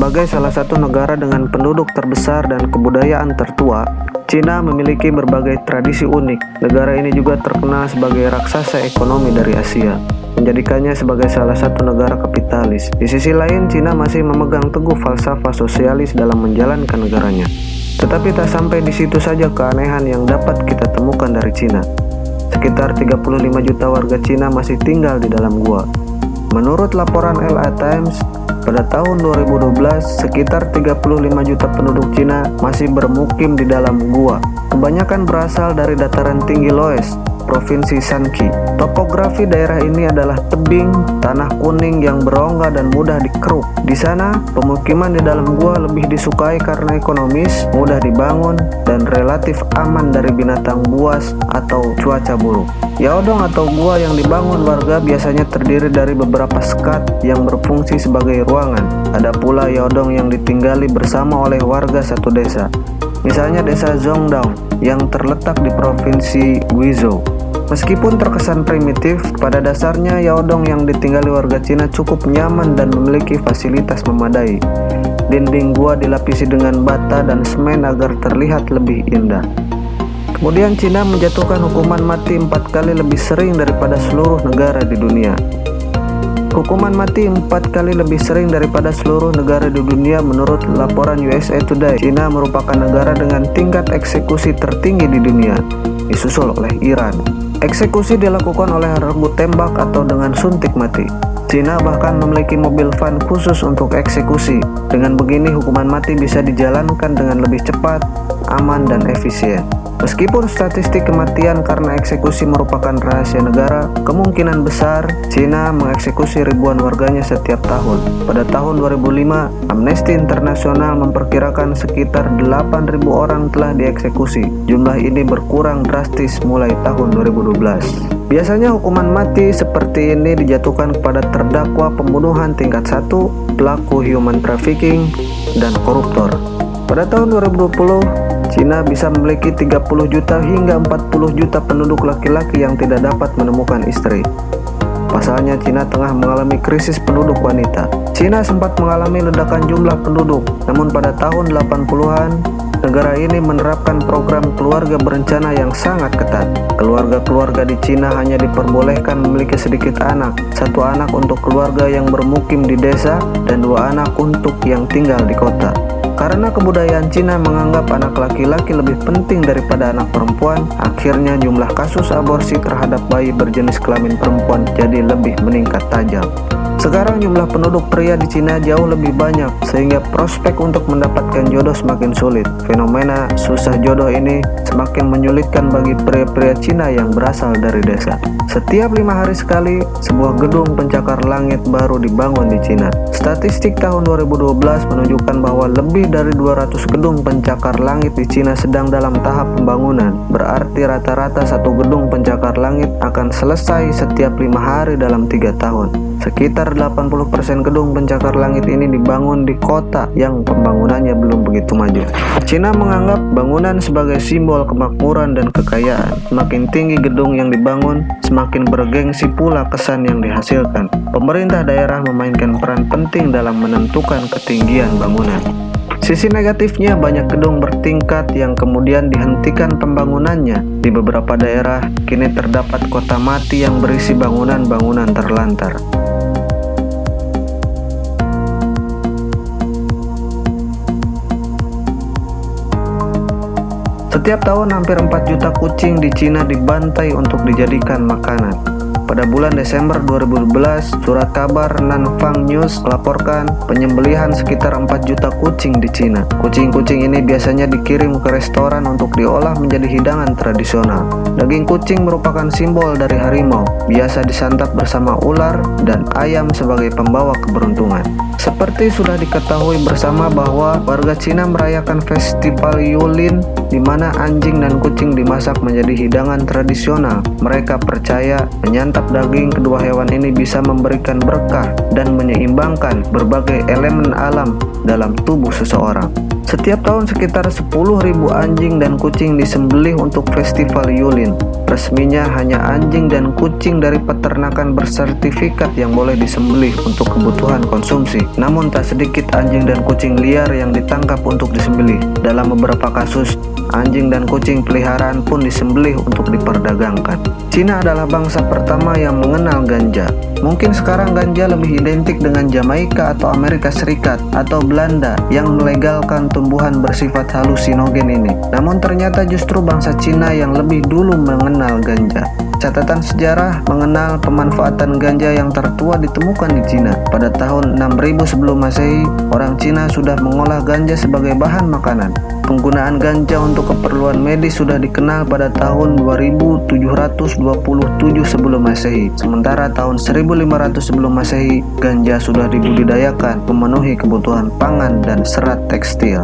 Sebagai salah satu negara dengan penduduk terbesar dan kebudayaan tertua, Cina memiliki berbagai tradisi unik. Negara ini juga terkenal sebagai raksasa ekonomi dari Asia, menjadikannya sebagai salah satu negara kapitalis. Di sisi lain, Cina masih memegang teguh falsafah sosialis dalam menjalankan negaranya. Tetapi tak sampai di situ saja keanehan yang dapat kita temukan dari Cina. Sekitar 35 juta warga Cina masih tinggal di dalam gua. Menurut laporan LA Times, pada tahun 2012, sekitar 35 juta penduduk Cina masih bermukim di dalam gua. Kebanyakan berasal dari dataran tinggi Loess, Provinsi Shanxi. Topografi daerah ini adalah tebing, tanah kuning yang berongga dan mudah dikeruk. Di sana, pemukiman di dalam gua lebih disukai karena ekonomis, mudah dibangun, dan relatif aman dari binatang buas atau cuaca buruk. Yaodong atau gua yang dibangun warga biasanya terdiri dari beberapa skat yang berfungsi sebagai ruangan. Ada pula yaodong yang ditinggali bersama oleh warga satu desa. Misalnya desa Zhongdao yang terletak di provinsi Guizhou. Meskipun terkesan primitif, pada dasarnya yaodong yang ditinggali warga Cina cukup nyaman dan memiliki fasilitas memadai. Dinding gua dilapisi dengan bata dan semen agar terlihat lebih indah. Kemudian Cina menjatuhkan hukuman mati 4 kali lebih sering daripada seluruh negara di dunia. Hukuman mati 4 kali lebih sering daripada seluruh negara di dunia menurut laporan USA Today. Cina merupakan negara dengan tingkat eksekusi tertinggi di dunia, disusul oleh Iran. Eksekusi dilakukan oleh regu tembak atau dengan suntik mati. Cina bahkan memiliki mobil van khusus untuk eksekusi. Dengan begini, hukuman mati bisa dijalankan dengan lebih cepat, aman, dan efisien. Meskipun statistik kematian karena eksekusi merupakan rahasia negara, kemungkinan besar Cina mengeksekusi ribuan warganya setiap tahun. Pada tahun 2005, Amnesty International memperkirakan sekitar 8.000 orang telah dieksekusi. Jumlah ini berkurang drastis mulai tahun 2012. Biasanya hukuman mati seperti ini dijatuhkan kepada terdakwa pembunuhan tingkat 1, pelaku human trafficking, dan koruptor. Pada tahun 2020, Cina bisa memiliki 30 juta hingga 40 juta penduduk laki-laki yang tidak dapat menemukan istri. Pasalnya, Cina tengah mengalami krisis penduduk wanita. Cina sempat mengalami ledakan jumlah penduduk, namun pada tahun 80-an, negara ini menerapkan program keluarga berencana yang sangat ketat. Keluarga-keluarga di Cina hanya diperbolehkan memiliki sedikit anak, 1 anak untuk keluarga yang bermukim di desa dan 2 anak untuk yang tinggal di kota. Karena kebudayaan Cina menganggap anak laki-laki lebih penting daripada anak perempuan, akhirnya jumlah kasus aborsi terhadap bayi berjenis kelamin perempuan jadi lebih meningkat tajam. Sekarang jumlah penduduk pria di Cina jauh lebih banyak, sehingga prospek untuk mendapatkan jodoh semakin sulit. Fenomena susah jodoh ini semakin menyulitkan bagi pria-pria Cina yang berasal dari desa. Setiap 5 hari sekali, sebuah gedung pencakar langit baru dibangun di Cina. Statistik tahun 2012 menunjukkan bahwa lebih dari 200 gedung pencakar langit di Cina sedang dalam tahap pembangunan. Berarti rata-rata satu gedung pencakar langit akan selesai setiap 5 hari dalam 3 tahun. Sekitar 80% gedung pencakar langit ini dibangun di kota yang pembangunannya belum begitu maju. Cina menganggap bangunan sebagai simbol kemakmuran dan kekayaan. Semakin tinggi gedung yang dibangun, semakin bergengsi pula kesan yang dihasilkan. Pemerintah daerah memainkan peran penting dalam menentukan ketinggian bangunan. Sisi negatifnya, banyak gedung bertingkat yang kemudian dihentikan pembangunannya. Di beberapa daerah, kini terdapat kota mati yang berisi bangunan-bangunan terlantar. Setiap tahun hampir 4 juta kucing di Cina dibantai untuk dijadikan makanan. Pada bulan Desember 2012, surat kabar Nanfang News melaporkan penyembelihan sekitar 4 juta kucing di Cina. Kucing-kucing ini biasanya dikirim ke restoran untuk diolah menjadi hidangan tradisional. Daging kucing merupakan simbol dari harimau, biasa disantap bersama ular dan ayam sebagai pembawa keberuntungan. Seperti sudah diketahui bersama bahwa warga Cina merayakan festival Yulin, di mana anjing dan kucing dimasak menjadi hidangan tradisional. Mereka percaya menyantap terhadap daging kedua hewan ini bisa memberikan berkah dan menyeimbangkan berbagai elemen alam dalam tubuh seseorang. Setiap tahun sekitar 10.000 anjing dan kucing disembelih untuk festival Yulin. Resminya hanya anjing dan kucing dari peternakan bersertifikat yang boleh disembelih untuk kebutuhan konsumsi. Namun tak sedikit anjing dan kucing liar yang ditangkap untuk disembelih. Dalam beberapa kasus, anjing dan kucing peliharaan pun disembelih untuk diperdagangkan. Cina adalah bangsa pertama yang mengenal ganja. Mungkin sekarang ganja lebih identik dengan Jamaika atau Amerika Serikat atau Belanda yang melegalkan tumbuhan bersifat halusinogen ini. Namun ternyata justru bangsa Cina yang lebih dulu mengenal ganja. Catatan sejarah mengenal pemanfaatan ganja yang tertua ditemukan di Cina. Pada tahun 6000 sebelum Masehi, orang Cina sudah mengolah ganja sebagai bahan makanan. Penggunaan ganja untuk keperluan medis sudah dikenal pada tahun 2727 sebelum Masehi. Sementara tahun 1500 sebelum Masehi, ganja sudah dibudidayakan memenuhi kebutuhan pangan dan serat tekstil.